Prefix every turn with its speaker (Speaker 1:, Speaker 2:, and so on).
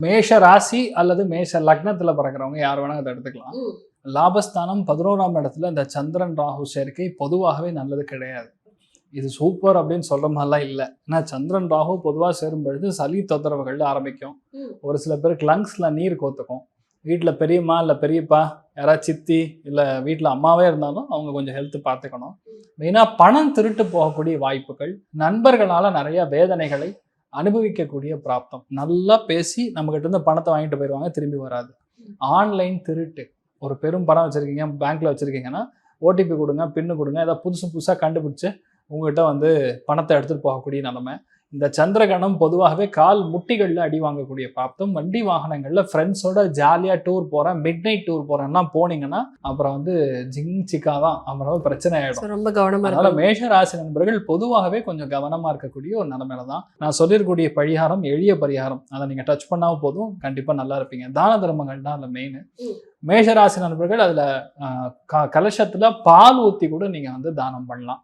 Speaker 1: மேஷ ராசி அல்லது மேஷ லக்னத்துல பிறக்கிறவங்க யார் வேணா அதை எடுத்துக்கலாம். லாபஸ்தானம் 11ஆம் இடத்துல இந்த சந்திரன் ராகு சேர்க்கை பொதுவாகவே நல்லது கிடையாது. இது சூப்பர் அப்படின்னு சொல்ற மாதிரிலாம் இல்லை. ஏன்னா சந்திரன் ராகு பொதுவாக சேரும் பொழுது சளி தொந்தரவுகள் ஆரம்பிக்கும். ஒரு சில பேருக்கு லங்ஸ்ல நீர் கோத்துக்கும். வீட்டில் பெரியம்மா இல்லை பெரியப்பா யாராவது சித்தி இல்லை வீட்டில் அம்மாவே இருந்தாலும் அவங்க கொஞ்சம் ஹெல்த் பார்த்துக்கணும். மெயினாக பணம் திருட்டு போகக்கூடிய வாய்ப்புகள், நண்பர்களால் நிறைய வேதனைகளை அனுபவிக்கக்கூடிய பிராப்தம். நல்லா பேசி நம்மகிட்ட இருந்து பணத்தை வாங்கிட்டு போயிடுவாங்க, திரும்பி வராது. ஆன்லைன் திருட்டு, ஒரு பெரும் பணம் வச்சுருக்கீங்க, பேங்க்கில் வச்சுருக்கீங்கன்னா ஓடிபி கொடுங்க, பின்னு கொடுங்க, ஏதாவது புதுசாக கண்டுபிடிச்சி உங்கள்கிட்ட வந்து பணத்தை எடுத்துகிட்டு போகக்கூடிய நிலைமை. இந்த சந்திரகணம் பொதுவாகவே கால் முட்டிகளில் அடி வாங்கக்கூடிய பிராப்தம். வண்டி வாகனங்களில் ஃப்ரெண்ட்ஸோட ஜாலியாக டூர் போகிறேன், மிட் நைட் டூர் போகிறேன்னா போனீங்கன்னா அப்புறம் வந்து ஜிங் சிக்கா தான், அப்புறம் பிரச்சனை ஆகிடும்.
Speaker 2: ரொம்ப கவனமாக.
Speaker 1: அதனால் மேஷராசி நண்பர்கள் பொதுவாகவே கொஞ்சம் கவனமாக இருக்கக்கூடிய ஒரு நிலைமையில தான். நான் சொல்லியிருக்கக்கூடிய பரிகாரம் எளிய பரிகாரம், அதை நீங்கள் டச் பண்ணாமல் போதும், கண்டிப்பாக நல்லா இருப்பீங்க. தான தர்மங்கள் தான் அதில் மெயின். மேஷராசி நண்பர்கள் அதில் கலசத்தில் பால் ஊற்றி கூட நீங்கள் வந்து தானம் பண்ணலாம்.